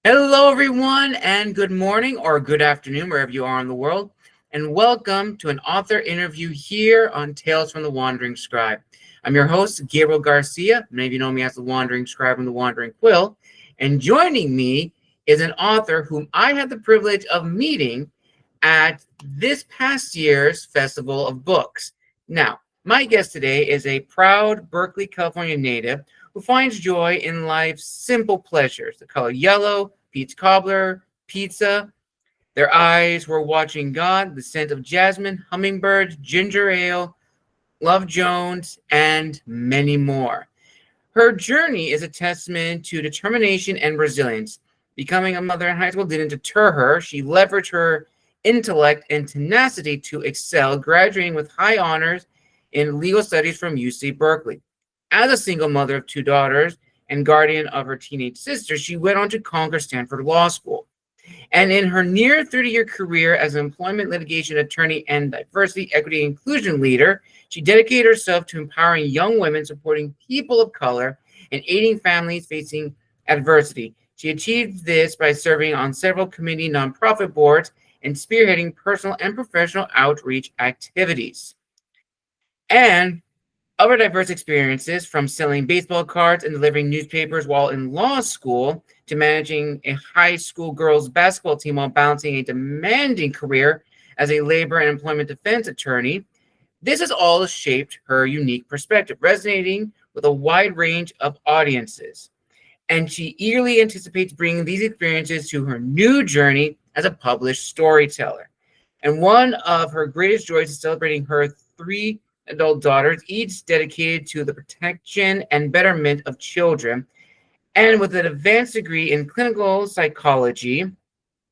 Hello, everyone, and good morning or good afternoon, wherever you are in the world, and welcome to an author interview here on Tales from the Wandering Scribe. I'm your host, Gabriel Garcia. Many of you know me as the Wandering Scribe and the Wandering Quill, and joining me is an author whom I had the privilege of meeting at this past year's Festival of Books. Now, my guest today is a proud Berkeley, California native who finds joy in life's simple pleasures: the color yellow, Pete's cobbler, pizza. Their eyes were watching God, the scent of jasmine, hummingbirds, ginger ale, Love Jones, and many more. Her journey is a testament to determination and resilience. Becoming a mother in high school didn't deter her. She leveraged her intellect and tenacity to excel, graduating with high honors in legal studies from UC Berkeley. As a single mother of two daughters and guardian of her teenage sister, she went on to conquer Stanford Law School. And in her near 30-year career as an employment litigation attorney and diversity, equity, and inclusion leader, she dedicated herself to empowering young women, supporting people of color, and aiding families facing adversity. She achieved this by serving on several community nonprofit boards and spearheading personal and professional outreach activities. And other diverse experiences, from selling baseball cards and delivering newspapers while in law school to managing a high school girls basketball team while balancing a demanding career as a labor and employment defense attorney, this has all shaped her unique perspective, resonating with a wide range of audiences. And she eagerly anticipates bringing these experiences to her new journey as a published storyteller. And one of her greatest joys is celebrating her three adult daughters, each dedicated to the protection and betterment of children. And with an advanced degree in clinical psychology,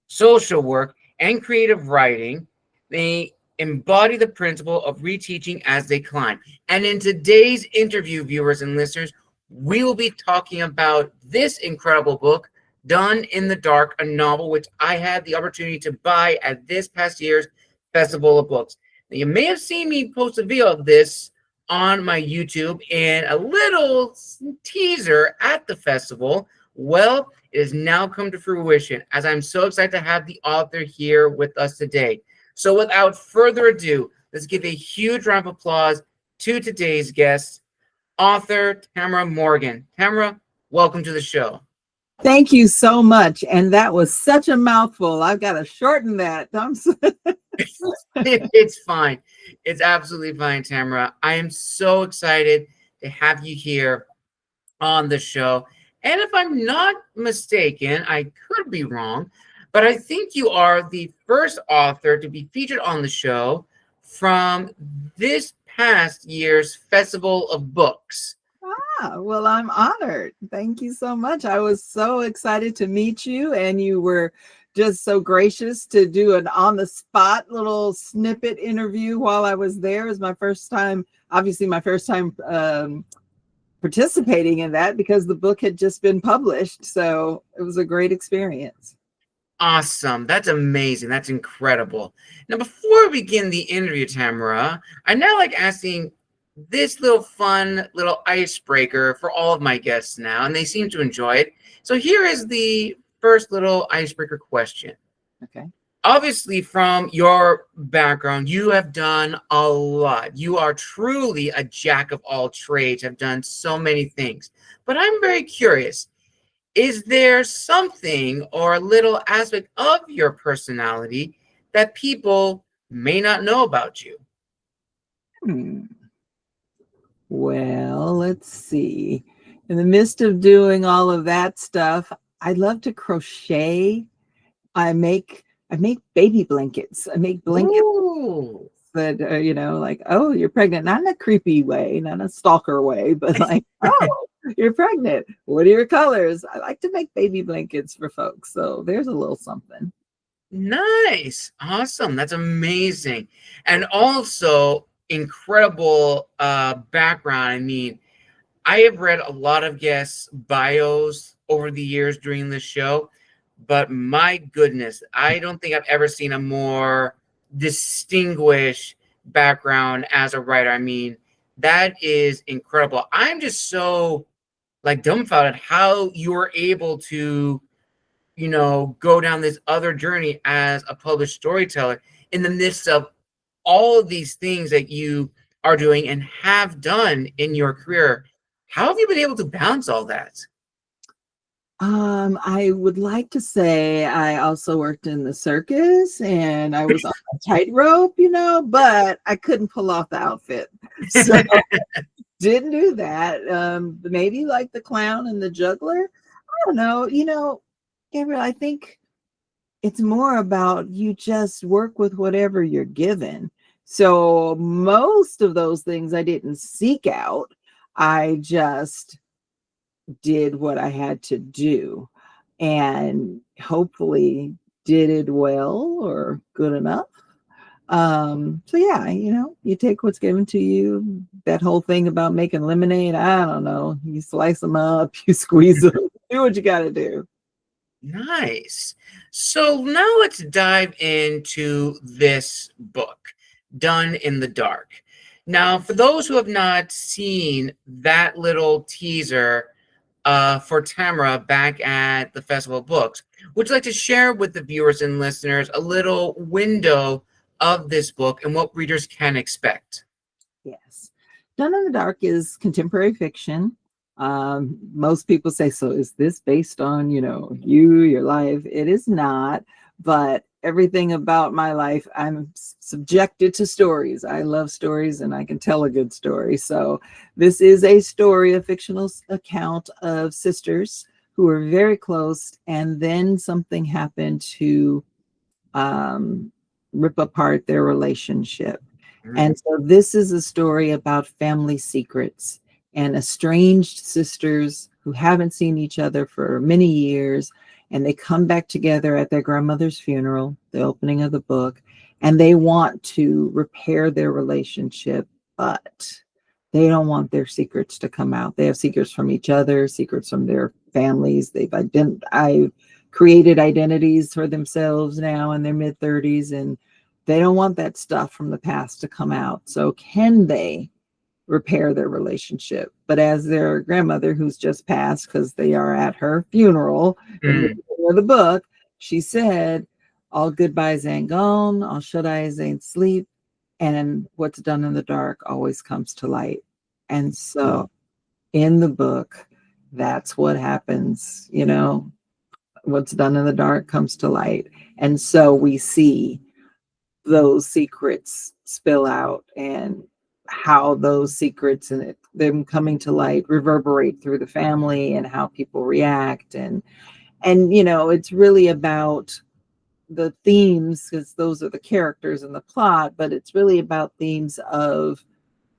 social work, and creative writing, they embody the principle of reteaching as they climb. And in today's interview, viewers and listeners, we will be talking about this incredible book, Done in the Dark, a novel which I had the opportunity to buy at this past year's Festival of Books. Now, you may have seen me post a video of this on my YouTube and a little teaser at the festival. Well, it has now come to fruition, as I'm so excited to have the author here with us today. So without further ado, let's give a huge round of applause to today's guest, author Tamara Morgan. Tamara, welcome to the show. Thank you so much. And that was such a mouthful. I've got to shorten that. It's fine. It's absolutely fine, Tamara. I am so excited to have you here on the show. And if I'm not mistaken, I could be wrong, but I think you are the first author to be featured on the show from this past year's Festival of Books. Well, I'm honored. Thank you so much. I was so excited to meet you, and you were just so gracious to do an on-the-spot little snippet interview while I was there. It was my first time, obviously my first time participating in that, because the book had just been published. So it was a great experience. Awesome. That's amazing. That's incredible. Now, before we begin the interview, Tamara, I now like asking this little fun little icebreaker for all of my guests now, and they seem to enjoy it. So here is the first little icebreaker question. Okay. Obviously, from your background, you have done a lot. You are truly a jack of all trades, have done so many things. But I'm very curious, is there something or a little aspect of your personality that people may not know about you? Well, let's see. In the midst of doing all of that stuff, I love to crochet. I make baby blankets. I make blankets that like, oh, you're pregnant. Not in a creepy way, not in a stalker way, but like, oh, you're pregnant. What are your colors? I like to make baby blankets for folks. So there's a little something. Nice. Awesome. That's amazing. And also incredible background. I mean, I have read a lot of guests' bios over the years during this show, but my goodness, I don't think I've ever seen a more distinguished background as a writer. I mean, that is incredible. I'm just so like dumbfounded how you were able to go down this other journey as a published storyteller in the midst of all of these things that you are doing and have done in your career? How have you been able to balance all that? I would like to say I also worked in the circus and I was on a tightrope, but I couldn't pull off the outfit. So didn't do that. Maybe like the clown and the juggler. I don't know. Gabriel, I think it's more about you just work with whatever you're given. So most of those things I didn't seek out. I just did what I had to do and hopefully did it well or good enough. So yeah, you take what's given to you. That whole thing about making lemonade, I don't know. You slice them up, you squeeze them, do what you got to do. Nice. So now let's dive into this book, Done in the Dark. Now, for those who have not seen that little teaser for Tamara back at the Festival of Books, would you like to share with the viewers and listeners a little window of this book and what readers can expect? Yes. Done in the Dark is contemporary fiction. Most people say, so is this based on, your life? It is not, but everything about my life, I'm subjected to stories. I love stories and I can tell a good story. So this is a story, a fictional account of sisters who were very close. And then something happened to rip apart their relationship. And so this is a story about family secrets and estranged sisters who haven't seen each other for many years. And they come back together at their grandmother's funeral, the opening of the book, and they want to repair their relationship, but they don't want their secrets to come out. They have secrets from each other, secrets from their families. They've created identities for themselves now in their mid-30s, and they don't want that stuff from the past to come out. So can they repair their relationship? But as their grandmother, who's just passed, because they are at her funeral in the beginning of the book, she said, all goodbyes ain't gone, all shut eyes ain't sleep, and what's done in the dark always comes to light. And so in the book, that's what happens. What's done in the dark comes to light. And so we see those secrets spill out and how those secrets and them coming to light reverberate through the family and how people react. And it's really about the themes, because those are the characters in the plot, but it's really about themes of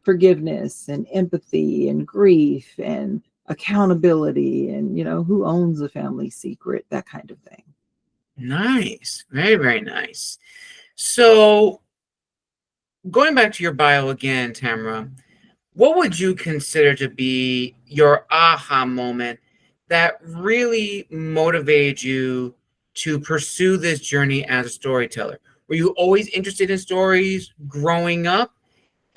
forgiveness and empathy and grief and accountability and, who owns a family secret, that kind of thing. Nice. Very, very nice. So going back to your bio again, Tamara, what would you consider to be your aha moment that really motivated you to pursue this journey as a storyteller? Were you always interested in stories growing up?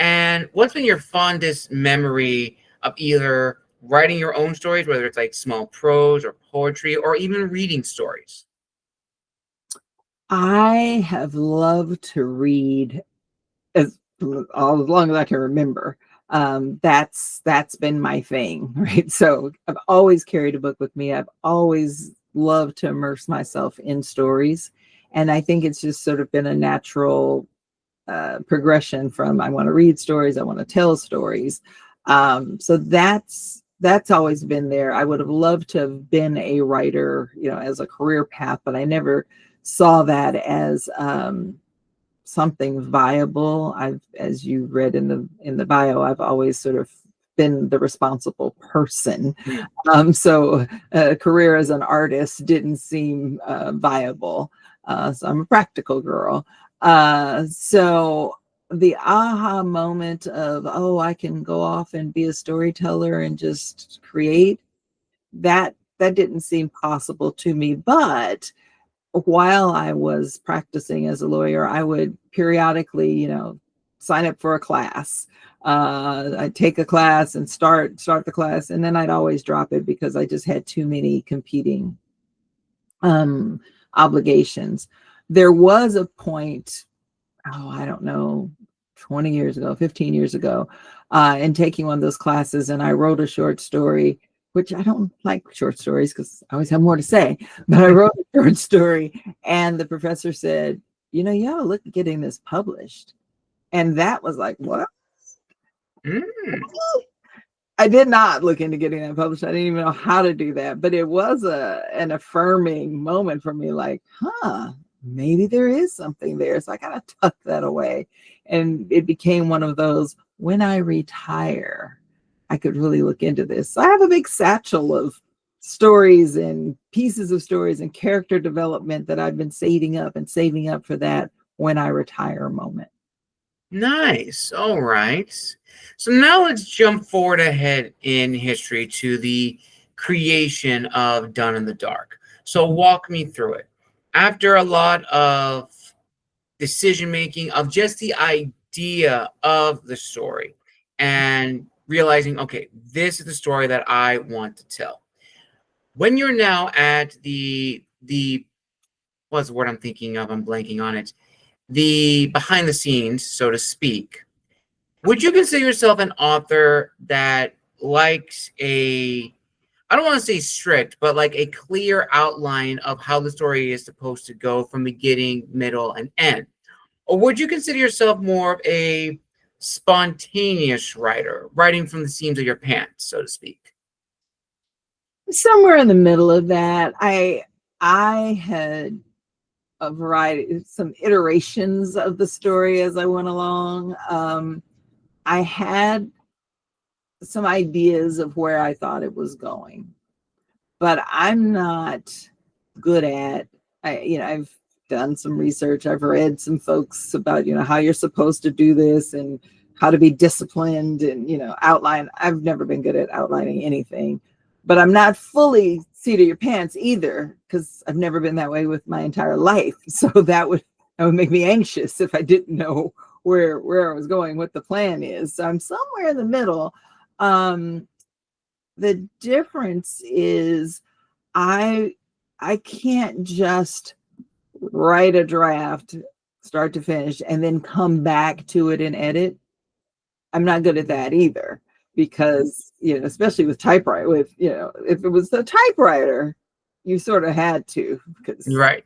And what's been your fondest memory of either writing your own stories, whether it's like small prose or poetry, or even reading stories? I have loved to read as long as I can remember. That's been my thing, right? So I've always carried a book with me. I've always loved to immerse myself in stories. And I think it's just sort of been a natural progression from I want to read stories, I want to tell stories. So that's always been there. I would have loved to have been a writer, as a career path, but I never saw that as something viable. As you read in the bio, I've always sort of been the responsible person. So a career as an artist didn't seem viable. So I'm a practical girl. So the aha moment of, I can go off and be a storyteller and just create, that didn't seem possible to me. But while I was practicing as a lawyer, I would periodically, sign up for a class. I'd take a class and start the class, and then I'd always drop it because I just had too many competing obligations. There was a point, I don't know, 20 years ago, 15 years ago, in taking one of those classes, and I wrote a short story, which I don't like short stories because I always have more to say, but I wrote a short story, and the professor said, you ought to look at getting this published. And that was like, what? Mm. I did not look into getting that published. I didn't even know how to do that, but it was an affirming moment for me, like, maybe there is something there. So I kind of tucked that away. And it became one of those, when I retire, I could really look into this. So I have a big satchel of stories and pieces of stories and character development that I've been saving up for that when I retire moment. Nice. All right. So now let's jump forward ahead in history to the creation of Done in the Dark. So walk me through it. After a lot of decision making of just the idea of the story and realizing, okay, this is the story that I want to tell. When you're now at the what's the word I'm thinking of? I'm blanking on it. The behind the scenes, so to speak. Would you consider yourself an author that likes I don't want to say strict, but like a clear outline of how the story is supposed to go from beginning, middle, and end? Or would you consider yourself more of a spontaneous writer, writing from the seams of your pants, so to speak? Somewhere in the middle of that. I had a variety, some iterations of the story as I went along. I had some ideas of where I thought it was going, but I'm not good at, I've done some research. I've read some folks about, how you're supposed to do this and how to be disciplined and, outline. I've never been good at outlining anything, but I'm not fully seat of your pants either, because I've never been that way with my entire life. So that would make me anxious if I didn't know where I was going, what the plan is. So I'm somewhere in the middle. The difference is I can't just write a draft start to finish and then come back to it and edit. I'm not good at that either, because especially with typewriter, if it was the typewriter, you sort of had to, because Right.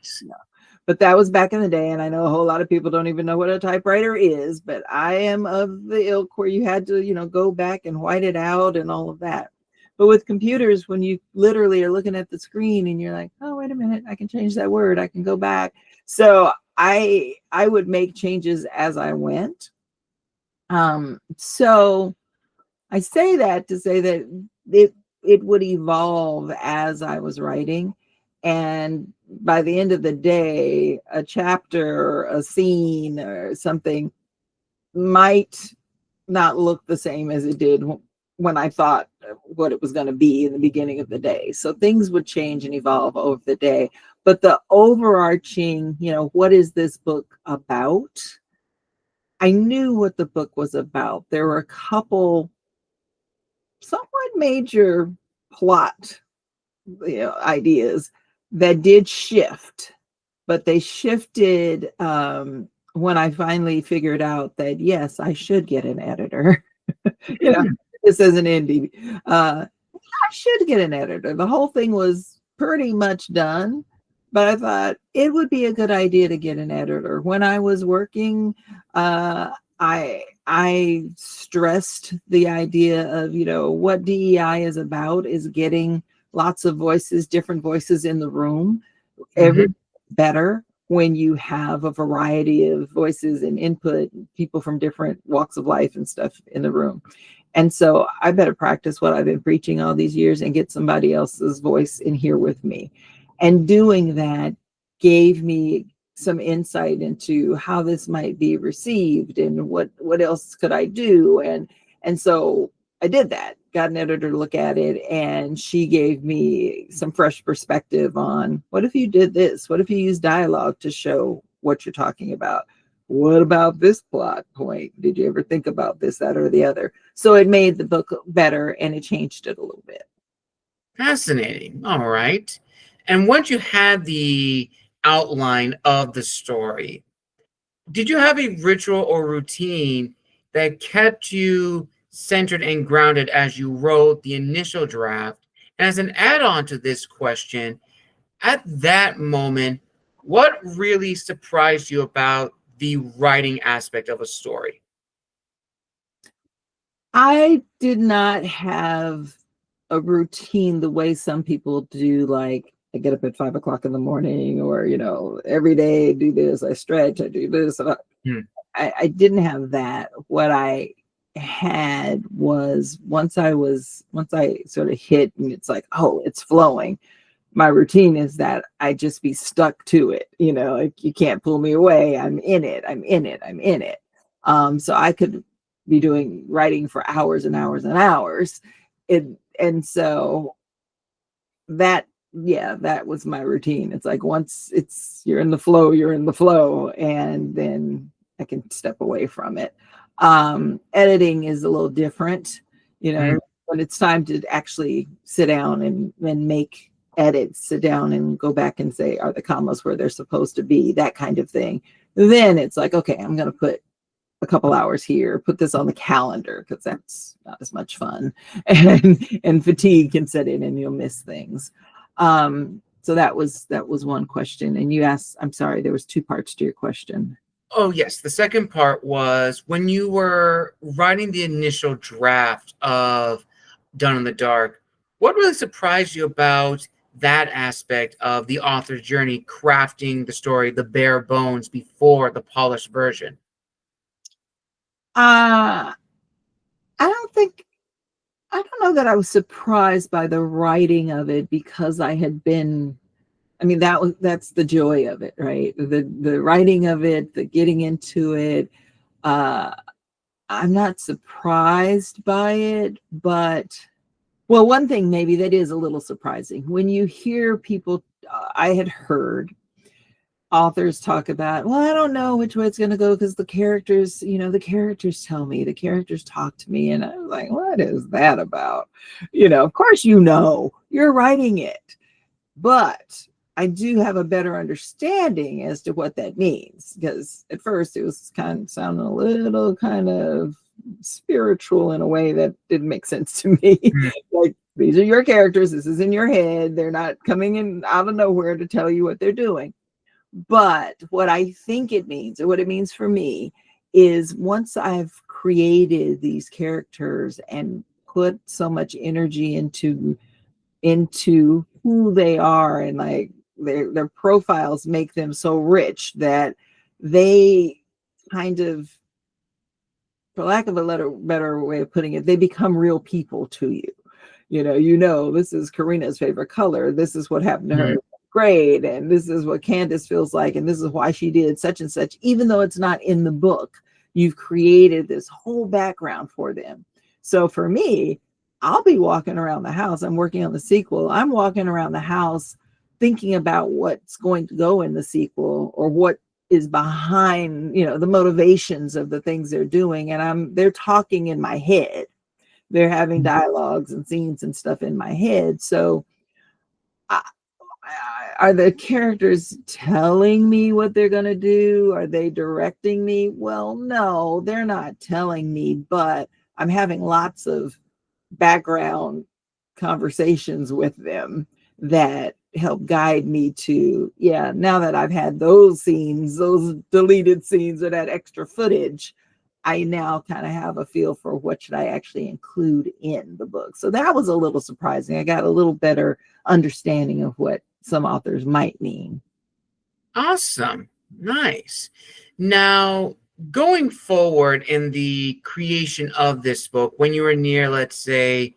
But that was back in the day, and I know a whole lot of people don't even know what a typewriter is, but I am of the ilk where you had to, go back and white it out and all of that. But with computers, when you literally are looking at the screen and you're like, oh, wait a minute, I can change that word, I can go back. So I would make changes as I went. So I say that to say that it would evolve as I was writing. And by the end of the day, a chapter, a scene, or something might not look the same as it did when I thought what it was going to be in the beginning of the day. So things would change and evolve over the day. But the overarching, what is this book about? I knew what the book was about. There were a couple somewhat major plot ideas that did shift, but they shifted when I finally figured out that, yes, I should get an editor. This as an indie. I should get an editor. The whole thing was pretty much done, but I thought it would be a good idea to get an editor. When I was working, I stressed the idea of, what DEI is about is getting lots of voices, different voices in the room. Every better when you have a variety of voices and input, people from different walks of life and stuff in the room. And so I better practice what I've been preaching all these years and get somebody else's voice in here with me. And doing that gave me some insight into how this might be received and what else could I do. And so I did that, got an editor to look at it, and she gave me some fresh perspective on, what if you did this? What if you use dialogue to show what you're talking about? What about this plot point? Did you ever think about this, that, or the other? So it made the book better, and it changed it a little bit. Fascinating. All right. And once you had the outline of the story, did you have a ritual or routine that kept you centered and grounded as you wrote the initial draft? And as an add-on to this question, at that moment, what really surprised you about the writing aspect of a story? I did not have a routine the way some people do, like I get up at 5 o'clock in the morning, or every day I do this, I stretch, I do this. And Hmm. I didn't have that. What I had was once I sort of hit and it's like, oh, it's flowing. My routine is that I just be stuck to it. Like you can't pull me away. I'm in it. I'm in it. I'm in it. So I could be doing writing for hours and hours and hours. And so that, yeah, that was my routine. It's like once you're in the flow, you're in the flow, and then I can step away from it. Editing is a little different, Hmm. when it's time to actually sit down and make edits, sit down and go back and say, are the commas where they're supposed to be, that kind of thing. Then it's like, okay, I'm going to put a couple hours here, put this on the calendar, because that's not as much fun. And fatigue can set in and you'll miss things. So that was one question. And you asked, I'm sorry, there was two parts to your question. Oh, yes. The second part was when you were writing the initial draft of Done in the Dark, what really surprised you about that aspect of the author's journey, crafting the story, the bare bones before the polished version? I don't know that I was surprised by the writing of it, because I had been, I mean, that's the joy of it, right? The writing of it, the getting into it. I'm not surprised by it, but well, one thing maybe that is a little surprising when you hear people, I had heard authors talk about, well, I don't know which way it's going to go because the characters, the characters tell me, the characters talk to me. And I was like, what is that about? Of course, you're writing it, but I do have a better understanding as to what that means, because at first it was kind of sounding a little kind of spiritual in a way that didn't make sense to me. Like, these are your characters, this is in your head, they're not coming in out of nowhere to tell you what they're doing. But what I think it means, or what it means for me, is once I've created these characters and put so much energy into who they are, and like their profiles make them so rich that they kind of, for lack of a better way of putting it, they become real people to you. This is Karina's favorite color. This is what happened to her in grade, and this is what Candace feels like, and this is why she did such and such. Even though it's not in the book, you've created this whole background for them. So for me, I'll be walking around the house. I'm working on the sequel. I'm walking around the house thinking about what's going to go in the sequel, or what is behind, the motivations of the things they're doing. And they're talking in my head. They're having dialogues and scenes and stuff in my head. So are the characters telling me what they're going to do? Are they directing me? Well, no, they're not telling me, but I'm having lots of background conversations with them that help guide me to, yeah, now that I've had those scenes, those deleted scenes, or that extra footage, I now kind of have a feel for what should I actually include in the book. So that was a little surprising. I got a little better understanding of what some authors might mean. Awesome. Nice. Now, going forward in the creation of this book, when you were near, let's say,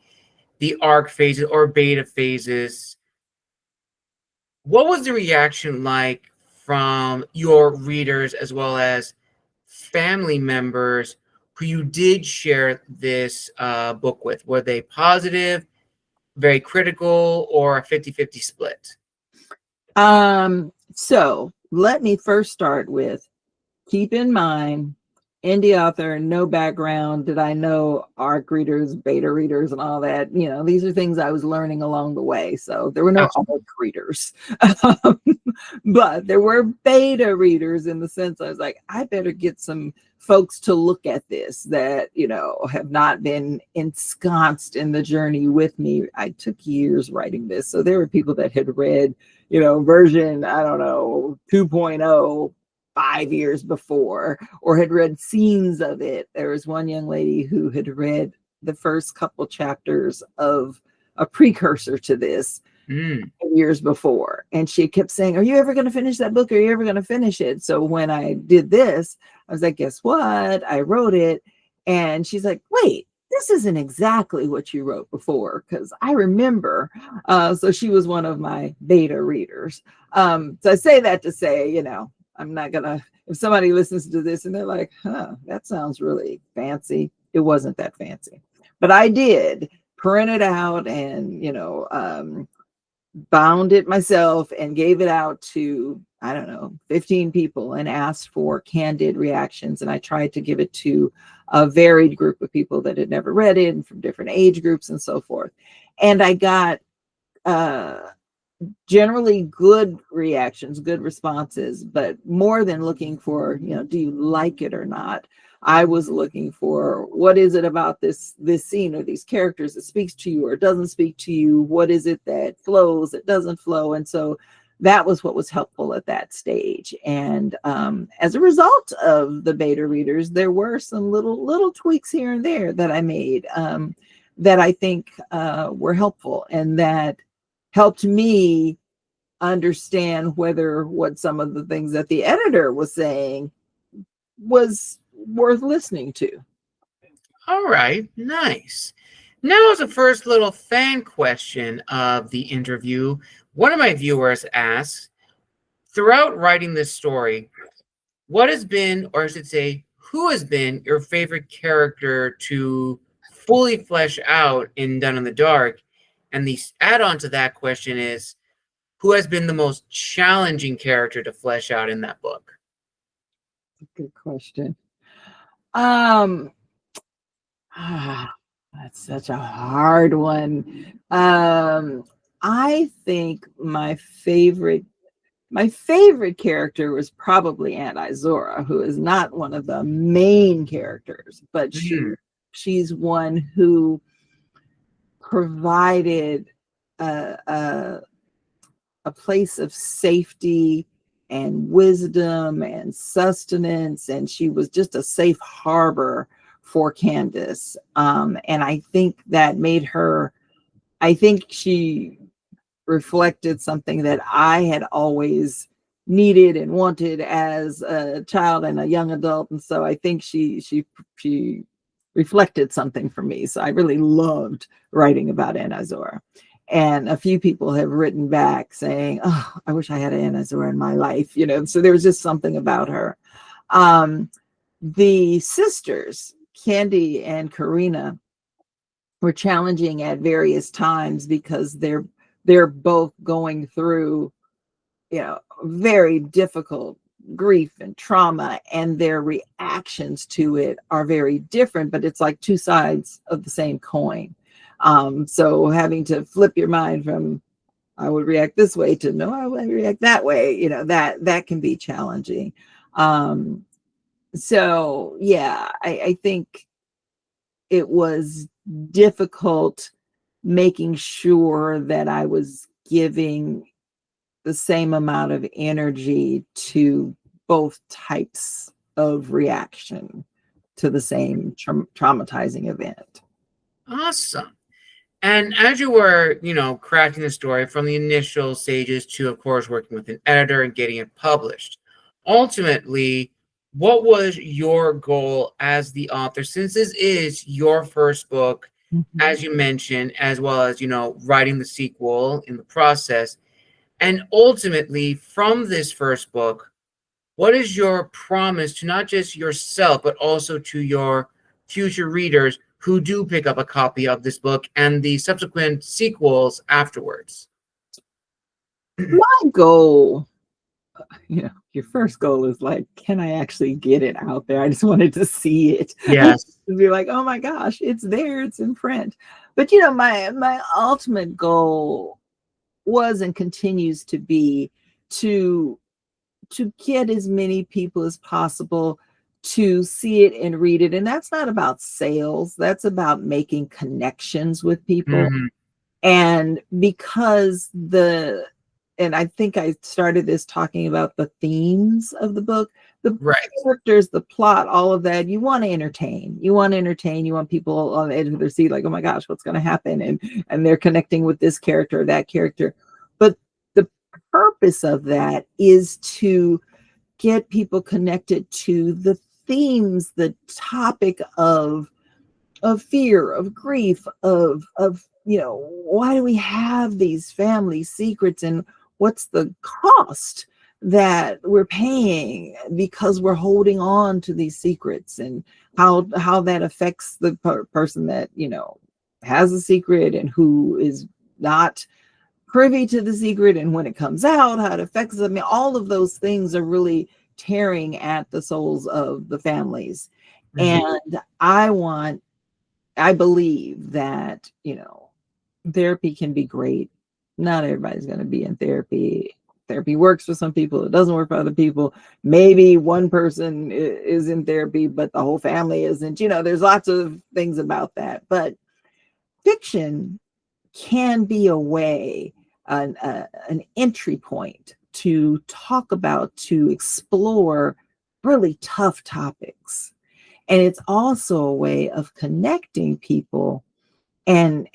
the arc phases or beta phases, what was the reaction like from your readers as well as family members who you did share this book with? Were they positive, very critical, or a 50-50 split? So let me first start with, keep in mind, indie author, no background. Did I know ARC readers, beta readers, and all that? You know, these are things I was learning along the way. So there were no ARC readers, but there were beta readers in the sense I was like, I better get some folks to look at this that, you know, have not been ensconced in the journey with me. I took years writing this. So there were people that had read, you know, version, I don't know, 2.0 5 years before, or had read scenes of it. There was one young lady who had read the first couple chapters of a precursor to this years before. And she kept saying, are you ever going to finish that book? Are you ever going to finish it? So when I did this, I was like, guess what? I wrote it. And she's like, wait, this isn't exactly what you wrote before, because I remember. So she was one of my beta readers. So I say that to say, you know, I'm not gonna, if somebody listens to this and they're like, huh, that sounds really fancy. It wasn't that fancy, but I did print it out and, you know, bound it myself and gave it out to, I don't know, 15 people and asked for candid reactions. And I tried to give it to a varied group of people that had never read it and from different age groups and so forth. And I got, generally good reactions, good responses, but more than looking for, you know, do you like it or not? I was looking for, what is it about this scene or these characters that speaks to you or doesn't speak to you? What is it that flows, that doesn't flow? And so that was what was helpful at that stage. And as a result of the beta readers, there were some little tweaks here and there that I made that I think were helpful and that helped me understand whether what some of the things that the editor was saying was worth listening to. All right, nice. Now, as a first little fan question of the interview, one of my viewers asks, throughout writing this story, what has been, or I should say, who has been your favorite character to fully flesh out in Done in the Dark? And the add-on to that question is, who has been the most challenging character to flesh out in that book? Good question. That's such a hard one. I think my favorite character was probably Aunt Izora, who is not one of the main characters, but she's one who provided a place of safety and wisdom and sustenance, and she was just a safe harbor for Candace. And I think that made her, I think she reflected something that I had always needed and wanted as a child and a young adult. And so I think she reflected something for me. So I really loved writing about Aunt Izora. And a few people have written back saying, oh, I wish I had Aunt Izora in my life, you know, so there was just something about her. The sisters, Candy and Karina, were challenging at various times because they're both going through, you know, very difficult grief and trauma, and their reactions to it are very different, but it's like two sides of the same coin. So having to flip your mind from I would react this way to no, I would react that way, you know, that can be challenging. So yeah, I think it was difficult making sure that I was giving the same amount of energy to both types of reaction to the same traumatizing event. Awesome. And as you were, you know, crafting the story from the initial stages to, of course, working with an editor and getting it published, ultimately, what was your goal as the author, since this is your first book, as you mentioned, as well as, you know, writing the sequel in the process? And ultimately, from this first book, what is your promise to not just yourself, but also to your future readers who do pick up a copy of this book and the subsequent sequels afterwards? My goal your first goal is like, can I actually get it out there? I just wanted to see it. Yes. To be like, oh my gosh, it's there, it's in print. But my ultimate goal was and continues to be to get as many people as possible to see it and read it. And that's not about sales, that's about making connections with people. Mhm. And because and I think I started this talking about the themes of the book, the Right. characters, the plot, all of that. You want to entertain. You want to entertain. You want people on the edge of their seat, like, oh my gosh, what's going to happen? And they're connecting with this character or that character. But the purpose of that is to get people connected to the themes, the topic of fear, of grief, of why do we have these family secrets, and what's the cost that we're paying because we're holding on to these secrets, and how that affects the person that has a secret and who is not privy to the secret, and when it comes out, how it affects them. I mean, all of those things are really tearing at the souls of the families. Mhm. And I believe that, therapy can be great. Not everybody's going to be in therapy. Therapy works for some people. It doesn't work for other people. Maybe one person is in therapy, but the whole family isn't. There's lots of things about that. But fiction can be a way, an entry point to talk about, to explore really tough topics. And it's also a way of connecting people and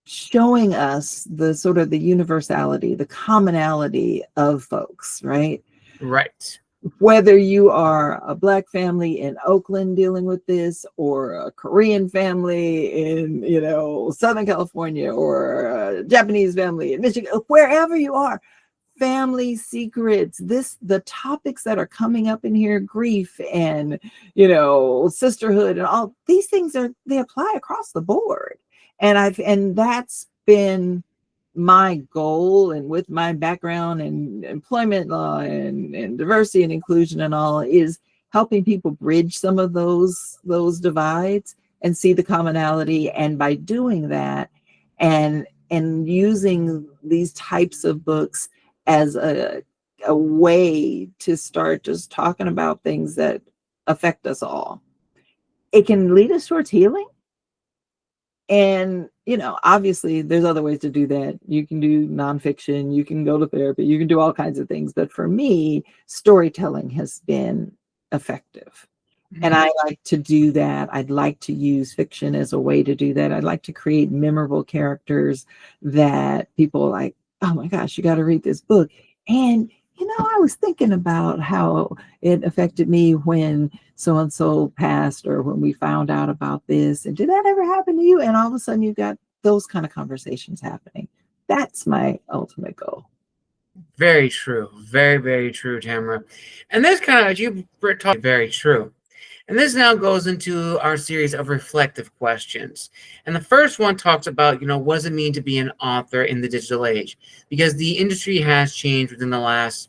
showing us the sort of the universality, the commonality of folks, right? Right. Whether you are a Black family in Oakland dealing with this, or a Korean family in, Southern California, or a Japanese family in Michigan, wherever you are, family secrets, the topics that are coming up in here, grief and sisterhood, and all these things they apply across the board. And that's been my goal, and with my background in employment law and diversity and inclusion and all, is helping people bridge some of those divides and see the commonality. And by doing that, and using these types of books as a way to start just talking about things that affect us all, it can lead us towards healing. And, obviously there's other ways to do that. You can do nonfiction, you can go to therapy, you can do all kinds of things. But for me, storytelling has been effective. And I like to do that. I'd like to use fiction as a way to do that. I'd like to create memorable characters that people are like, oh my gosh, you got to read this book. And, I was thinking about how it affected me when so-and-so passed, or when we found out about this. And did that ever happen to you? And all of a sudden you got those kind of conversations happening. That's my ultimate goal. Very true. Very, very true, Tamara. And this kind of, as you were talking, very true. And this now goes into our series of reflective questions. And the first one talks about, what does it mean to be an author in the digital age? Because the industry has changed within the last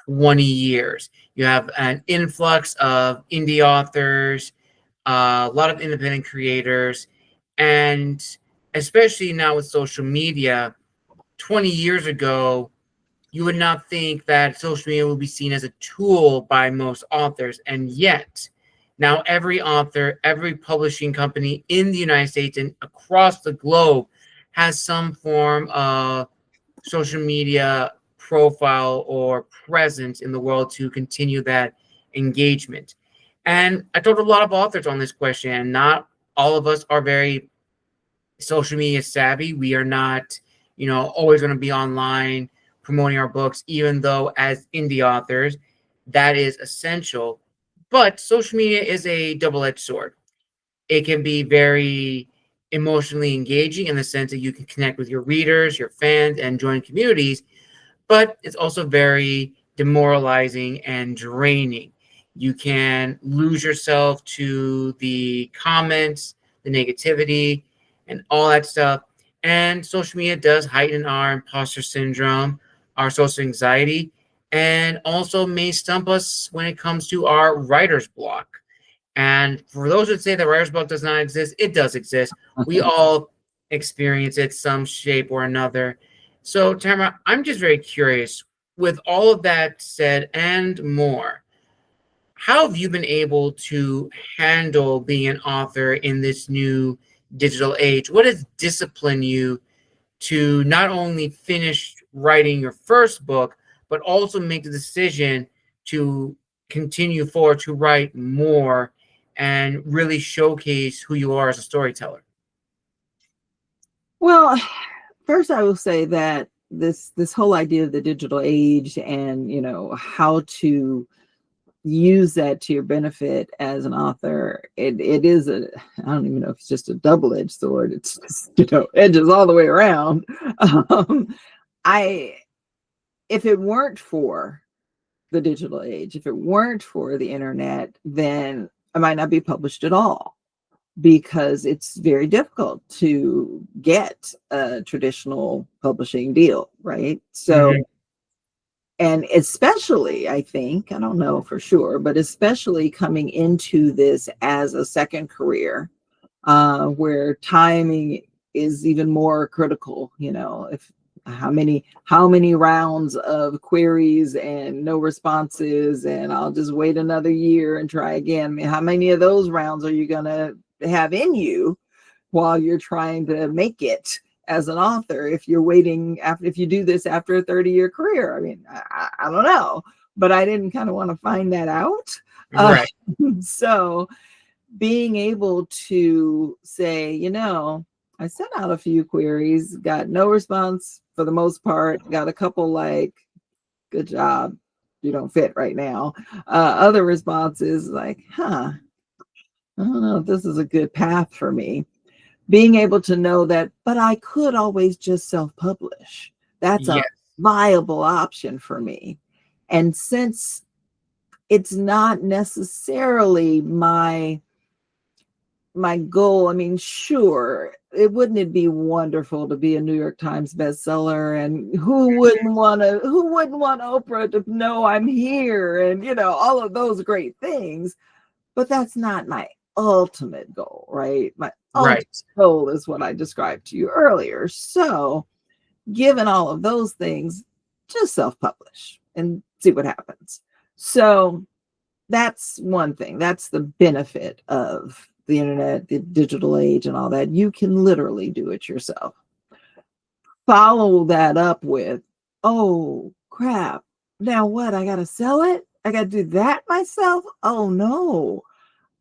20 years. You have an influx of indie authors, a lot of independent creators, and especially now with social media, 20 years ago, you would not think that social media would be seen as a tool by most authors. And yet, now every author, every publishing company in the United States and across the globe has some form of social media profile or presence in the world to continue that engagement. And I told a lot of authors on this question, and not all of us are very social media savvy. We are not, always going to be online promoting our books, even though as indie authors, that is essential. But social media is a double-edged sword. It can be very emotionally engaging in the sense that you can connect with your readers, your fans, and join communities, but it's also very demoralizing and draining. You can lose yourself to the comments, the negativity, and all that stuff. And social media does heighten our imposter syndrome, our social anxiety, and also may stump us when it comes to our writer's block. And for those that say that writer's block does not exist, it does exist. We all experience it some shape or another. So, Tamara, I'm just very curious, with all of that said and more, how have you been able to handle being an author in this new digital age? What has disciplined you to not only finish writing your first book, but also make the decision to continue forward to write more and really showcase who you are as a storyteller? Well, first I will say that this whole idea of the digital age and how to use that to your benefit as an author, it is I don't even know if it's just a double-edged sword. It's just, edges all the way around. I If it weren't for the digital age, if it weren't for the internet, then I might not be published at all, because it's very difficult to get a traditional publishing deal, right? So, and especially, I think, I don't know for sure, but especially coming into this as a second career, where timing is even more critical. If how many rounds of queries and no responses, and I'll just wait another year and try again. I mean, how many of those rounds are you going to have in you while you're trying to make it as an author, if you're waiting if you do this after a 30-year career? I mean, I don't know, but I didn't kind of want to find that out. Right. So being able to say, I sent out a few queries, got no response for the most part, got a couple like, good job, you don't fit right now. Other responses like, I don't know if this is a good path for me. Being able to know that, but I could always just self-publish. That's a viable option for me. And since it's not necessarily my goal, I mean, sure, wouldn't it be wonderful to be a New York Times bestseller? And who wouldn't want Oprah to know I'm here, and all of those great things. But that's not my ultimate goal, right? My ultimate goal is what I described to you earlier. So given all of those things, just self-publish and see what happens. So that's one thing. That's the benefit of the internet, the digital age, and all that. You can literally do it yourself. Follow that up with, oh crap, now what? I gotta sell it? I gotta do that myself? Oh no,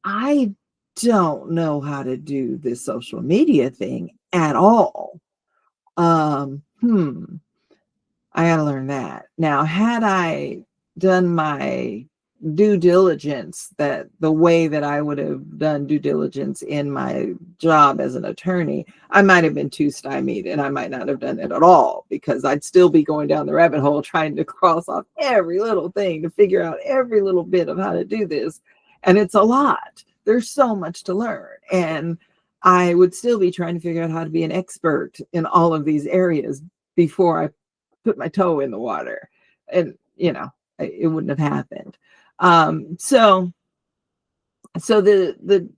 I don't know how to do this social media thing at all. I gotta learn that. Now, had I done my due diligence the way that I would have done due diligence in my job as an attorney, I might have been too stymied and I might not have done it at all, because I'd still be going down the rabbit hole trying to cross off every little thing to figure out every little bit of how to do this. And it's a lot. There's so much to learn. And I would still be trying to figure out how to be an expert in all of these areas before I put my toe in the water. And, it wouldn't have happened. So the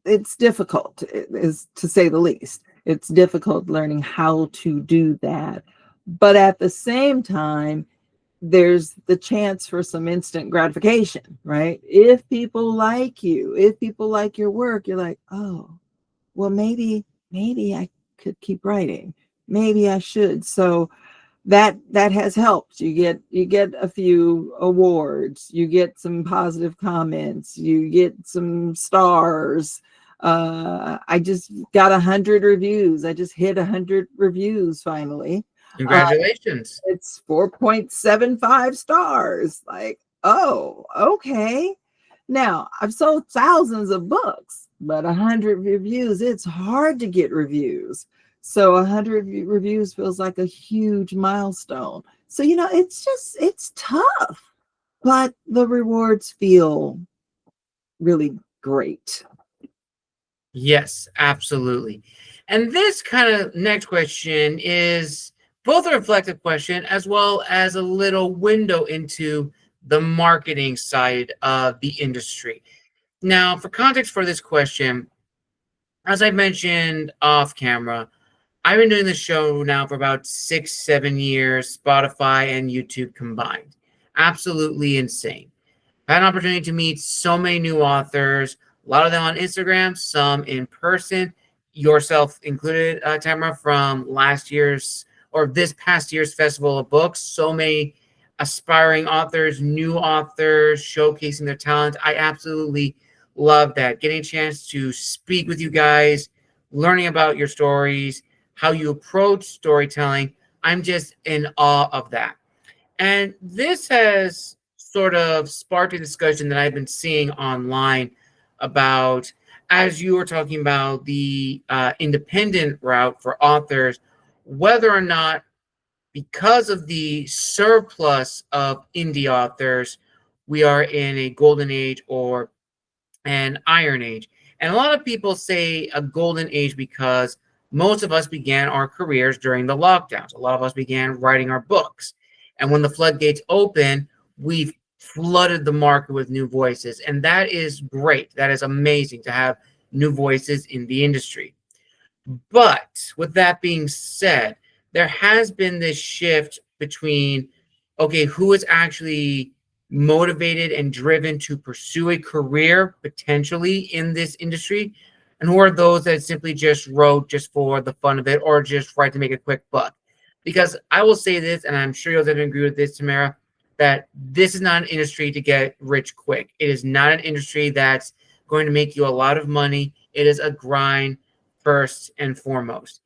it's difficult, is to say the least. It's difficult learning how to do that. But at the same time, there's the chance for some instant gratification, right? If people like you, if people like your work, you're like, oh, well, maybe I could keep writing. Maybe I should. So that has helped. You get a few awards, you get some positive comments, you get some stars. I just got 100 reviews. I just hit 100 reviews finally. Congratulations. It's 4.75 stars. Like, oh, okay. Now, I've sold thousands of books, but 100 reviews, it's hard to get reviews. So 100 reviews feels like a huge milestone. So, it's tough, but the rewards feel really great. Yes, absolutely. And this kind of next question is both a reflective question as well as a little window into the marketing side of the industry. Now, for context for this question, as I mentioned off camera, I've been doing this show now for about 6, 7 years, Spotify and YouTube combined. Absolutely insane. I had an opportunity to meet so many new authors, a lot of them on Instagram, some in person, yourself included, Tamara, from last year's or this past year's Festival of Books. So many aspiring authors, new authors showcasing their talent. I absolutely love that. Getting a chance to speak with you guys, learning about your stories, how you approach storytelling. I'm just in awe of that. And this has sort of sparked a discussion that I've been seeing online about, as you were talking about the independent route for authors, whether or not, because of the surplus of indie authors, we are in a golden age or an iron age. And a lot of people say a golden age because most of us began our careers during the lockdowns. A lot of us began writing our books. And when the floodgates open, we've flooded the market with new voices. And that is great. That is amazing to have new voices in the industry. But with that being said, there has been this shift between, okay, who is actually motivated and driven to pursue a career potentially in this industry, and who are those that simply just wrote just for the fun of it or just write to make a quick buck. Because I will say this, and I'm sure you'll agree with this, Tamara, that this is not an industry to get rich quick. It is not an industry that's going to make you a lot of money. It is a grind first and foremost.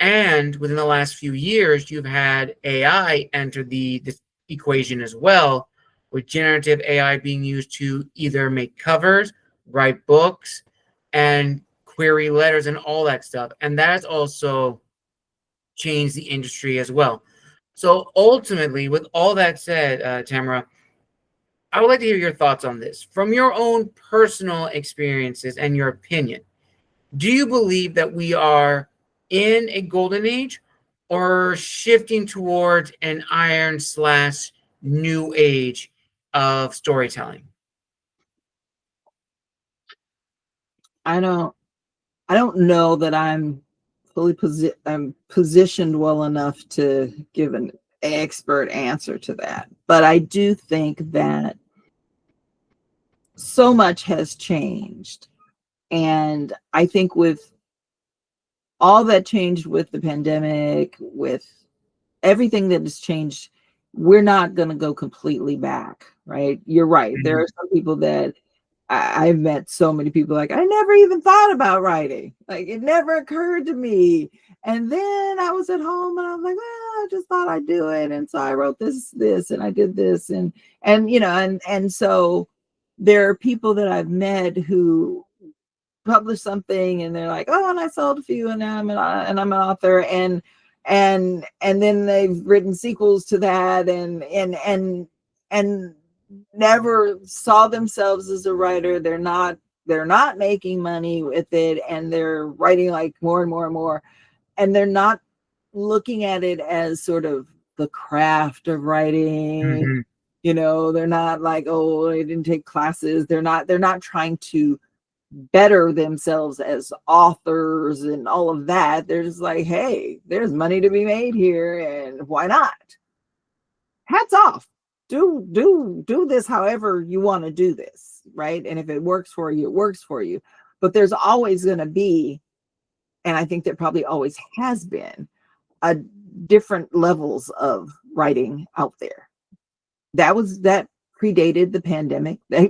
And within the last few years, you've had AI enter the equation as well, with generative AI being used to either make covers, write books, and query letters and all that stuff. And that has also changed the industry as well. So ultimately, with all that said, Tamara, I would like to hear your thoughts on this. From your own personal experiences and your opinion, do you believe that we are in a golden age or shifting towards an iron/new age of storytelling? I don't know that I'm fully I'm positioned well enough to give an expert answer to that. But I do think that so much has changed. And I think with all that changed with the pandemic, with everything that has changed, we're not going to go completely back, right? You're right. There are some people that I've met so many people like, I never even thought about writing. Like, it never occurred to me. And then I was at home and I was like, well, I just thought I'd do it. And so I wrote this, and I did this. And, you know, and so there are people that I've met who publish something and they're like, oh, and I sold a few and now I'm an author. And then they've written sequels to that and never saw themselves as a writer. They're not making money with it, and they're writing like more and more and more, and they're not looking at it as sort of the craft of writing. Mm-hmm. You know, they're not like, oh, I didn't take classes. They're not trying to better themselves as authors and all of that. They're just like, hey, there's money to be made here, and why not? Hats off. Do this however you want to do this, right? And if it works for you, it works for you. But there's always going to be, and I think there probably always has been, a different levels of writing out there. That predated the pandemic. That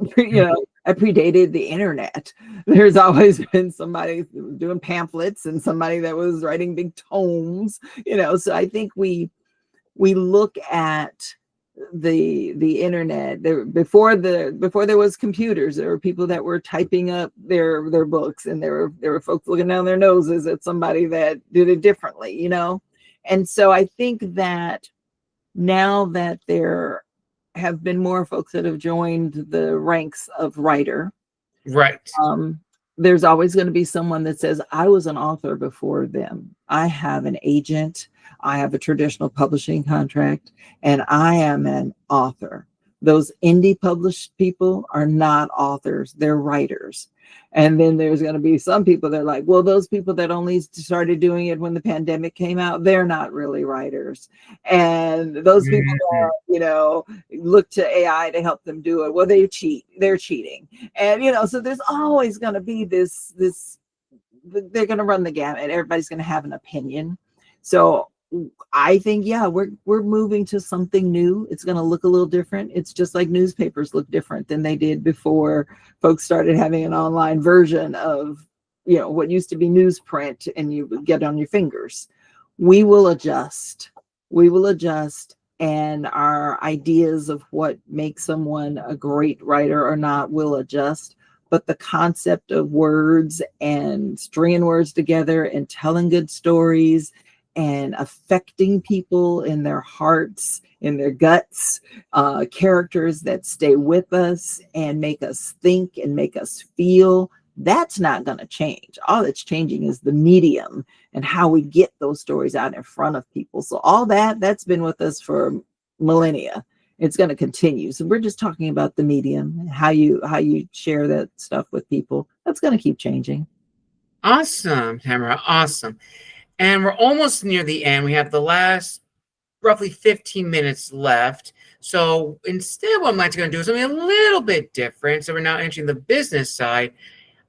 predated the internet. There's always been somebody doing pamphlets and somebody that was writing big tomes. So I think we look at the internet before there was computers. There were people that were typing up their books, and there were folks looking down their noses at somebody that did it differently, and so I think that now that there have been more folks that have joined the ranks of writer, right, there's always going to be someone that says, I was an author before them. I have an agent. I have a traditional publishing contract, and I am an author. Those indie published people are not authors, they're writers. And then there's going to be some people that are like, well, those people that only started doing it when the pandemic came out, they're not really writers. And those people that, look to AI to help them do it, well, they're cheating. And, so there's always going to be this, they're going to run the gamut. Everybody's going to have an opinion. So I think, we're moving to something new. It's going to look a little different. It's just like newspapers look different than they did before folks started having an online version of, what used to be newsprint and you would get on your fingers. We will adjust. And our ideas of what makes someone a great writer or not will adjust. But the concept of words and stringing words together and telling good stories and affecting people in their hearts, in their guts, characters that stay with us and make us think and make us feel, that's not going to change. All that's changing is the medium and how we get those stories out in front of people. So all that's been with us for millennia. It's going to continue. So we're just talking about the medium, how you share that stuff with people. That's going to keep changing. Awesome, Tamara. Awesome. And we're almost near the end. We have the last roughly 15 minutes left. So instead, what I'm actually going to do is something a little bit different. So we're now entering the business side.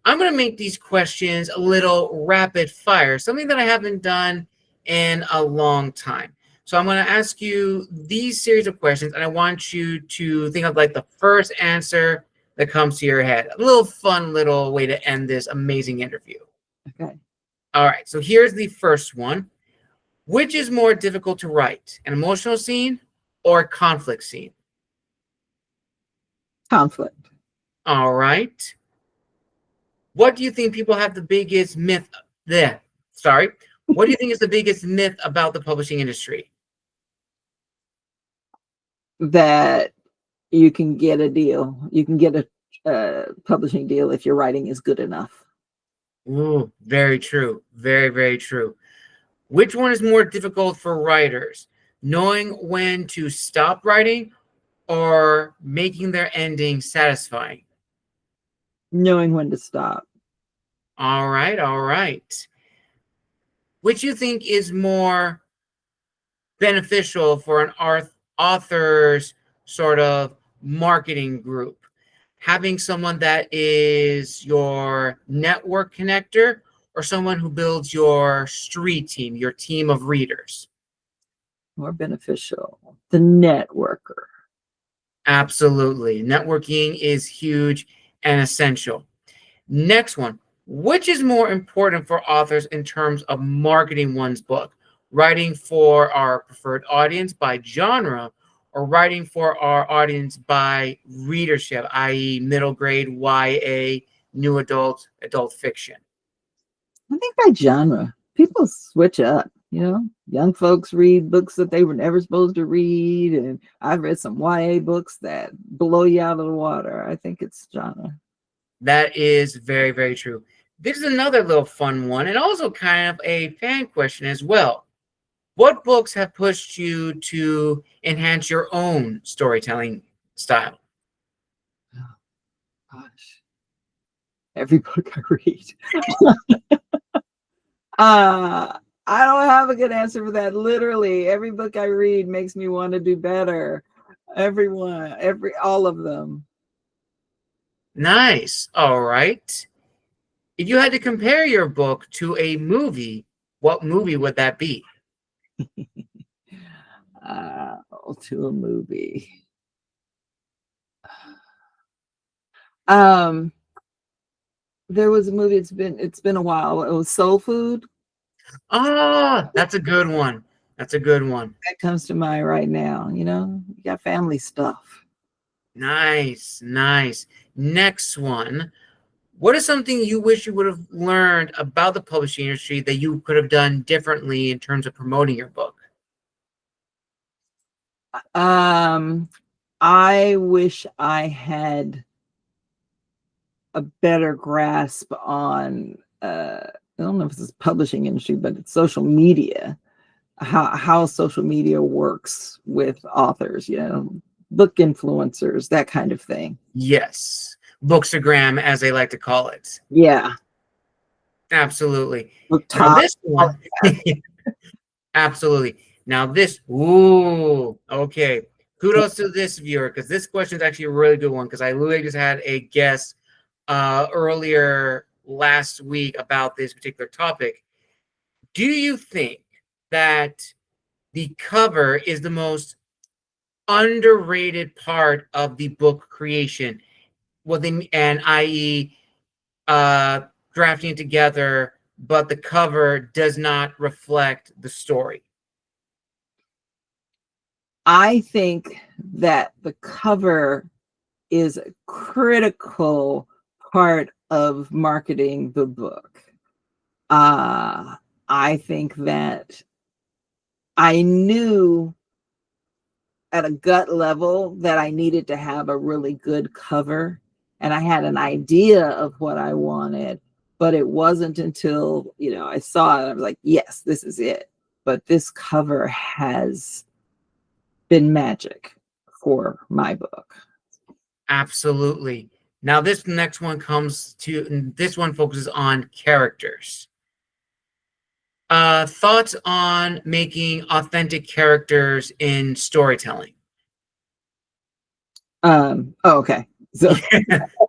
I'm going to make these questions a little rapid fire, something that I haven't done in a long time. So I'm going to ask you these series of questions, and I want you to think of like the first answer that comes to your head. A little fun little way to end this amazing interview. Okay. All right, so here's the first one. Which is more difficult to write, an emotional scene or a conflict scene? Conflict. All right. What do you think people have the biggest myth? What do you think is the biggest myth about the publishing industry? That you can get a deal. You can get a publishing deal if your writing is good enough. Ooh, very true. Very, very true. Which one is more difficult for writers? Knowing when to stop writing or making their ending satisfying? Knowing when to stop. All right, all right. Which you think is more beneficial for an author's sort of marketing group? Having someone that is your network connector or someone who builds your street team, your team of readers? More beneficial. The networker. Absolutely. Networking is huge and essential. Next one. Which is more important for authors in terms of marketing one's book? Writing for our preferred audience by genre or writing for our audience by readership, i.e. middle grade, YA, new adult, adult fiction? I think by genre. People switch up, Young folks read books that they were never supposed to read. And I've read some YA books that blow you out of the water. I think it's genre. That is very, very true. This is another little fun one and also kind of a fan question as well. What books have pushed you to enhance your own storytelling style? Oh, gosh. Every book I read. I don't have a good answer for that. Literally, every book I read makes me want to do better. All of them. Nice. All right. If you had to compare your book to a movie, what movie would that be? To a movie. There was a movie. It's been a while. It was Soul Food. Ah, that's a good one. That's a good one. That comes to mind right now. You got family stuff. Nice, nice. Next one. What is something you wish you would have learned about the publishing industry that you could have done differently in terms of promoting your book? I wish I had a better grasp on I don't know if it's publishing industry, but it's social media, how social media works with authors, book influencers, that kind of thing. Yes. Bookstagram, as they like to call it. Yeah. Absolutely. Book Now talk. this one, absolutely. Now this, ooh, okay. Kudos to this viewer, because this question is actually a really good one, because I literally just had a guest earlier last week about this particular topic. Do you think that the cover is the most underrated part of the book creation? Well, and i.e., drafting it together, but the cover does not reflect the story. I think that the cover is a critical part of marketing the book. I think that I knew at a gut level that I needed to have a really good cover, and I had an idea of what I wanted, but it wasn't until, I saw it, I was like, yes, this is it. But this cover has been magic for my book. Absolutely. Now, this next one this one focuses on characters. Thoughts on making authentic characters in storytelling? Okay. So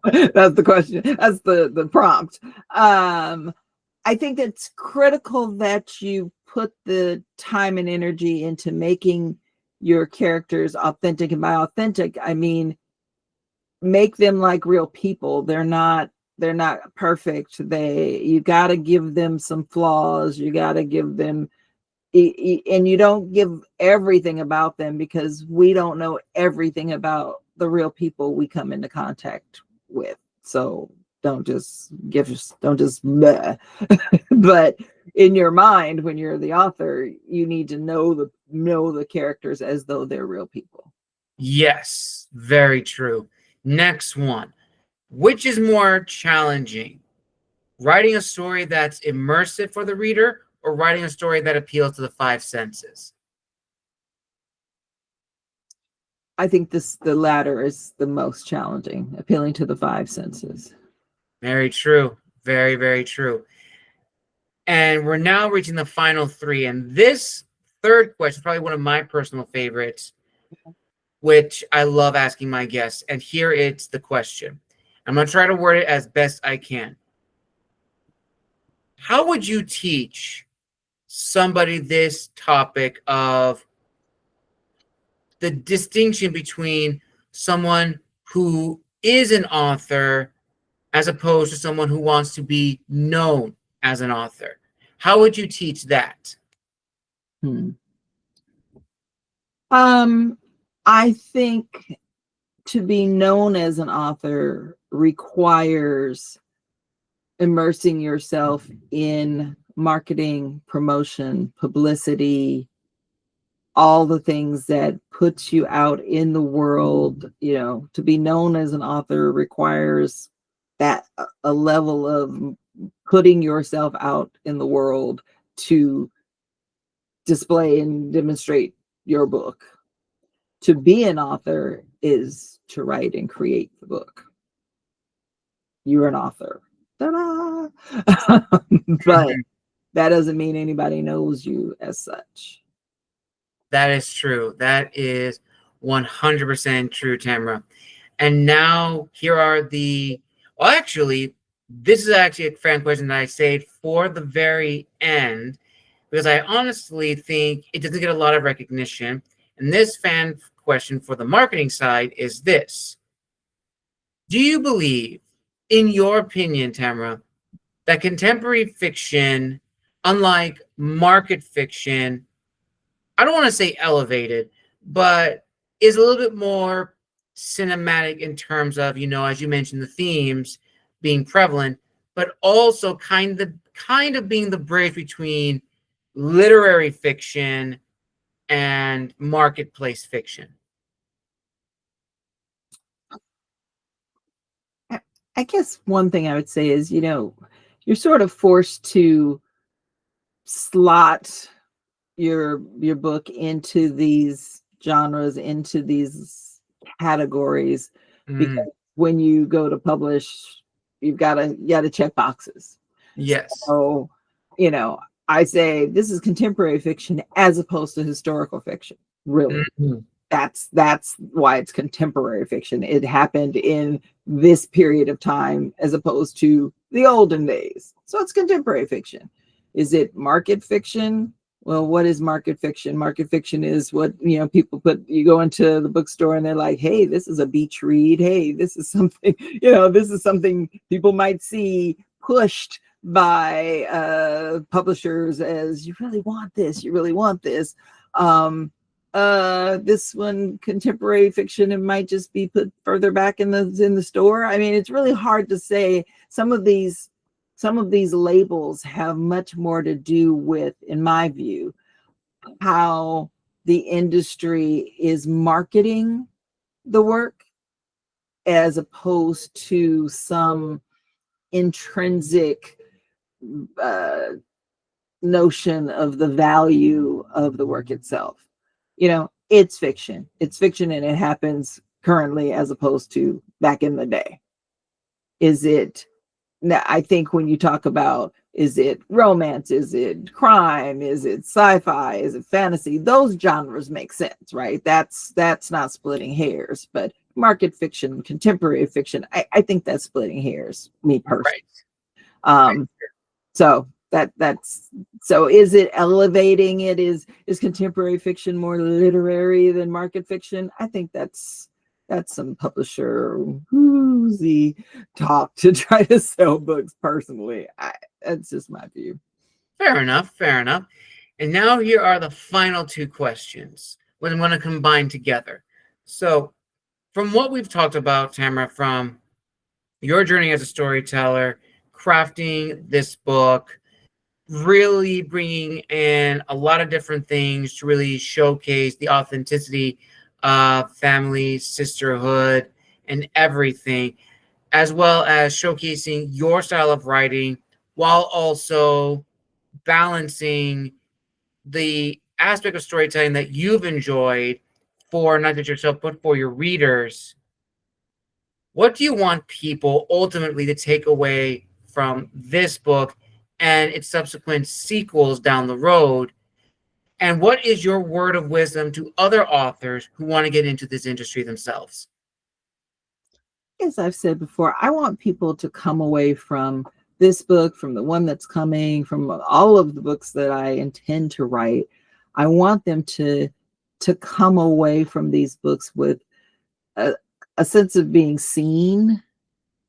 that's the question. That's the prompt. I think it's critical that you put the time and energy into making your characters authentic. And by authentic, I mean make them like real people. They're not perfect. You got to give them some flaws. You got to give them, and you don't give everything about them, because we don't know everything about the real people we come into contact with. So don't just bleh. But in your mind, when you're the author, you need to know the characters as though they're real people. Yes, very true. Next one. Which is more challenging? Writing a story that's immersive for the reader, or writing a story that appeals to the five senses? I think the latter is the most challenging, appealing to the five senses. Very true. Very, very true. And we're now reaching the final three. And this third question is probably one of my personal favorites, which I love asking my guests. And here it's the question. I'm going to try to word it as best I can. How would you teach somebody this topic of the distinction between someone who is an author as opposed to someone who wants to be known as an author? How would you teach that? I think to be known as an author requires immersing yourself in marketing, promotion, publicity, all the things that puts you out in the world. To be known as an author requires that a level of putting yourself out in the world to display and demonstrate your book. To be an author is to write and create the book. You're an author. Ta-da! But that doesn't mean anybody knows you as such. That is true. That is 100% true, Tamara. And now here are actually, this is actually a fan question that I saved for the very end, because I honestly think it doesn't get a lot of recognition. And this fan question for the marketing side is this. Do you believe, in your opinion, Tamara, that contemporary fiction, unlike market fiction, I don't want to say elevated, but is a little bit more cinematic in terms of, as you mentioned, the themes being prevalent, but also kind of being the bridge between literary fiction and marketplace fiction? I guess one thing I would say is, you're sort of forced to slot your book into these genres, into these categories, Mm, because when you go to publish, you gotta check boxes. yes. So, I say this is contemporary fiction as opposed to historical fiction. Really, Mhm. that's why it's contemporary fiction. It happened in this period of time as opposed to the olden days. So it's contemporary fiction. Is it market fiction? Well, what is market fiction? Market fiction is what, people put, you go into the bookstore and they're like, hey, this is a beach read. Hey, this is something, this is something people might see pushed by publishers as, you really want this, you really want this. This one, contemporary fiction, it might just be put further back in the store. I mean, it's really hard to say. Some of these labels have much more to do with, in my view, how the industry is marketing the work as opposed to some intrinsic uh, notion of the value of the work itself. It's fiction. It's fiction, and it happens currently as opposed to back in the day. Is it? Now, I think when you talk about, is it romance? Is it crime? Is it sci-fi? Is it fantasy? Those genres make sense, right? That's not splitting hairs. But market fiction, contemporary fiction, I think that's splitting hairs, me personally. Right. So that's so, is it elevating it? Is contemporary fiction more literary than market fiction? I think that's some publisher whoozy talk to try to sell books. Personally, that's just my view. Fair enough. Fair enough. And now here are the final two questions, what I'm going to combine together. So, from what we've talked about, Tamara, from your journey as a storyteller, crafting this book, really bringing in a lot of different things to really showcase the authenticity of family, sisterhood, and everything, as well as showcasing your style of writing while also balancing the aspect of storytelling that you've enjoyed for not just yourself, but for your readers. What do you want people ultimately to take away from this book and its subsequent sequels down the road? And what is your word of wisdom to other authors who want to get into this industry themselves? As I've said before, I want people to come away from this book, from the one that's coming, from all of the books that I intend to write. I want them to come away from these books with a sense of being seen,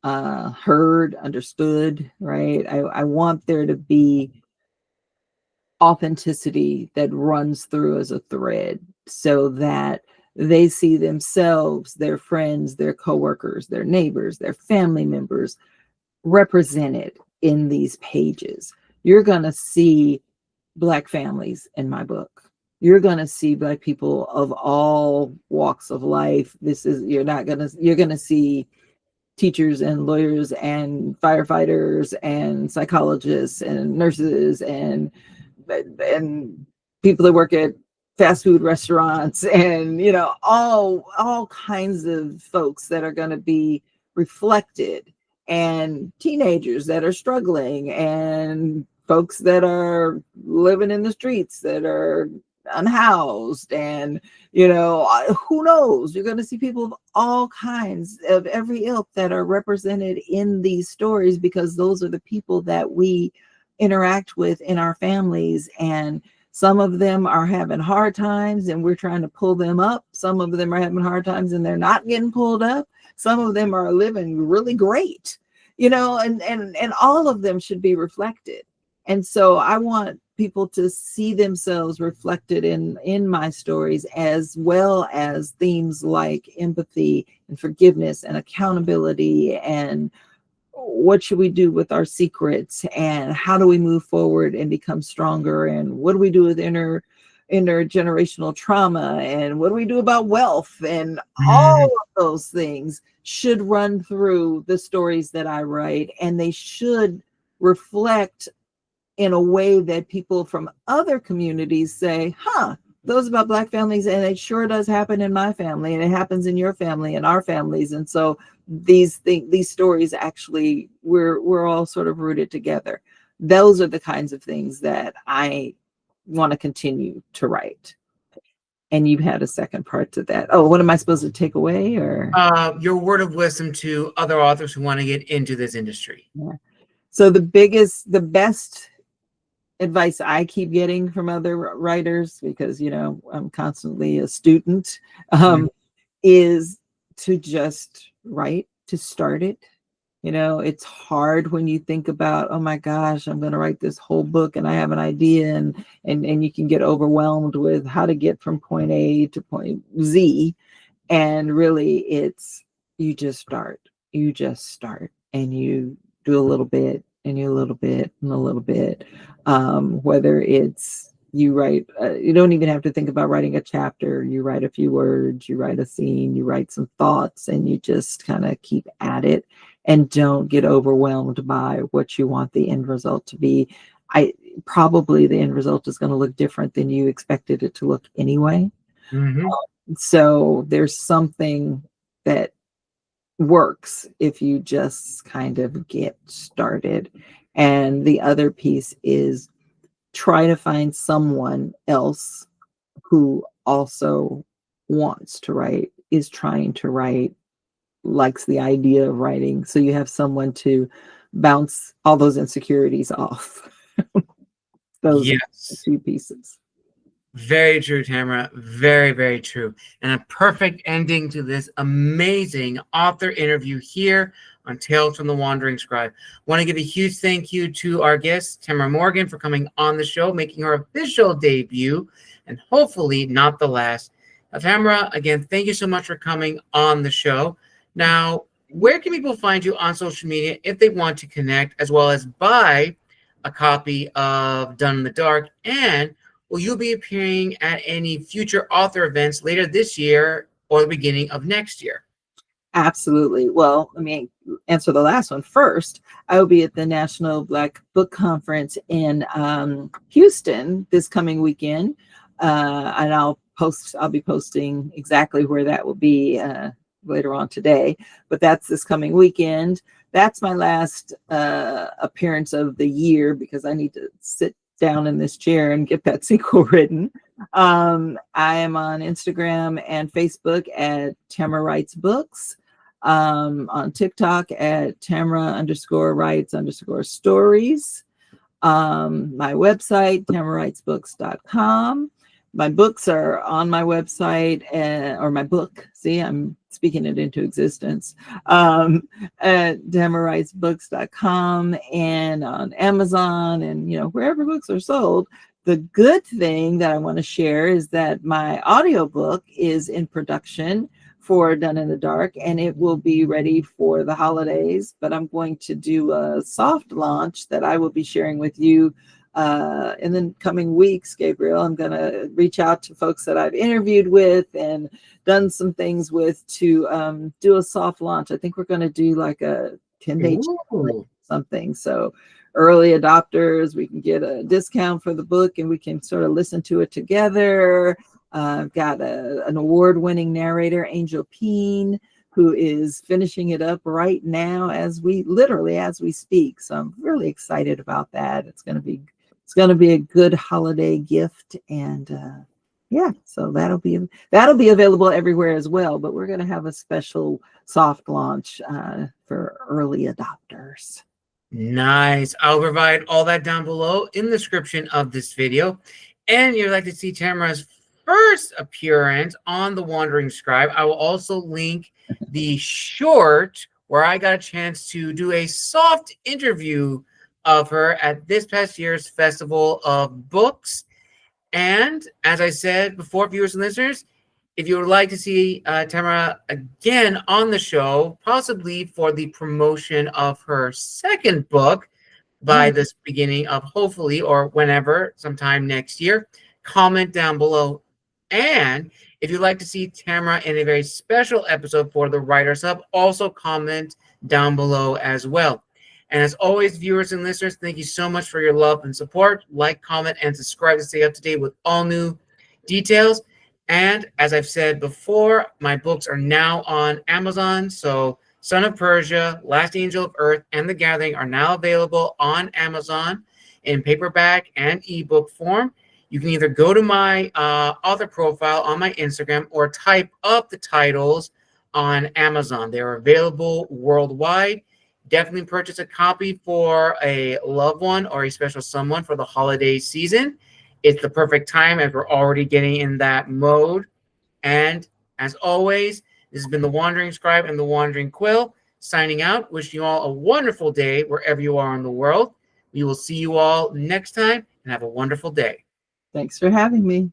heard, understood, right? I want there to be authenticity that runs through as a thread, so that they see themselves, their friends, their coworkers, their neighbors, their family members represented in these pages. You're going to see Black families in my book. You're going to see Black people of all walks of life. You're going to see teachers and lawyers and firefighters and psychologists and nurses and people that work at fast food restaurants, and all kinds of folks that are going to be reflected, and teenagers that are struggling, and folks that are living in the streets that are unhoused, and who knows, you're going to see people of all kinds, of every ilk, that are represented in these stories, because those are the people that we interact with in our families. And some of them are having hard times and we're trying to pull them up. Some of them are having hard times and they're not getting pulled up. Some of them are living really great, and all of them should be reflected. And so I want people to see themselves reflected in my stories, as well as themes like empathy and forgiveness and accountability, and what should we do with our secrets, and how do we move forward and become stronger, and what do we do with inner intergenerational trauma, and what do we do about wealth, and all Mm. of those things should run through the stories that I write, and they should reflect in a way that people from other communities say, those about Black families, and it sure does happen in my family, and it happens in your family and our families. And so these stories actually, we're all sort of rooted together. Those are the kinds of things that I want to continue to write. And you've had a second part to that. Oh, what am I supposed to take away, or Your word of wisdom to other authors who want to get into this industry? yeah. So the best advice I keep getting from other writers, because I'm constantly a student, is to just write, to start it. It's hard when you think about, oh my gosh, I'm going to write this whole book and I have an idea, and you can get overwhelmed with how to get from point A to point Z. And really, it's you just start, and you do a little bit, and you a little bit, and a little bit. Whether it's you write, you don't even have to think about writing a chapter. You write a few words, you write a scene, you write some thoughts, and you just kind of keep at it, and don't get overwhelmed by what you want the end result to be. Probably the end result is going to look different than you expected it to look anyway. So there's something that works if you just kind of get started. And the other piece is try to find someone else who also wants to write, is trying to write, likes the idea of writing. So you have someone to bounce all those insecurities off. Those two pieces. Very true, Tamara. Very, very true. And a perfect ending to this amazing author interview here on Tales from the Wandering Scribe. Want to give a huge thank you to our guest, Tamara Morgan, for coming on the show, making her official debut, and hopefully not the last. Tamara, again, thank you so much for coming on the show. Now, where can people find you on social media if they want to connect, as well as buy a copy of Done in the Dark? And will you be appearing at any future author events later this year or the beginning of next year? Absolutely. Well, let me answer the last one first. I will be at the National Black Book Conference in Houston this coming weekend, and I'll be posting exactly where that will be later on today. But that's this coming weekend. That's my last appearance of the year, because I need to sit down in this chair and get that sequel written. I am on Instagram and Facebook at Tamara Writes Books, on TikTok at Tamara_writes_stories. My website, tamarawritesbooks.com. My books are on my website, or my book. See, I'm speaking it into existence. At tamarawritesbooks.com and on Amazon, and wherever books are sold. The good thing that I want to share is that my audiobook is in production for Done in the Dark, and it will be ready for the holidays. But I'm going to do a soft launch that I will be sharing with you in the coming weeks, Gabriel. I'm going to reach out to folks that I've interviewed with and done some things with to do a soft launch. I think we're going to do like a 10-day something. So early adopters, we can get a discount for the book, and we can sort of listen to it together. I've got an award-winning narrator, Angel Peen, who is finishing it up right now as we speak. So I'm really excited about that. It's going to be a good holiday gift, and so that'll be available everywhere as well. But we're going to have a special soft launch for early adopters. Nice. I'll provide all that down below in the description of this video. And you'd like to see Tamara's first appearance on The Wandering Scribe, I will also link the short where I got a chance to do a soft interview of her at this past year's Festival of Books. And as I said before, viewers and listeners, if you would like to see Tamara again on the show, possibly for the promotion of her second book by this beginning of hopefully or whenever, sometime next year, comment down below. And if you'd like to see Tamara in a very special episode for the Writers Hub, also comment down below as well. And as always, viewers and listeners, thank you so much for your love and support. Like, comment, and subscribe to stay up to date with all new details. And as I've said before, my books are now on Amazon. So Son of Persia, Last Angel of Earth, and The Gathering are now available on Amazon in paperback and ebook form. You can either go to my author profile on my Instagram or type up the titles on Amazon. They're available worldwide. Definitely purchase a copy for a loved one or a special someone for the holiday season. It's the perfect time as we're already getting in that mode. And as always, this has been the Wandering Scribe and the Wandering Quill signing out. Wishing you all a wonderful day wherever you are in the world. We will see you all next time and have a wonderful day. Thanks for having me.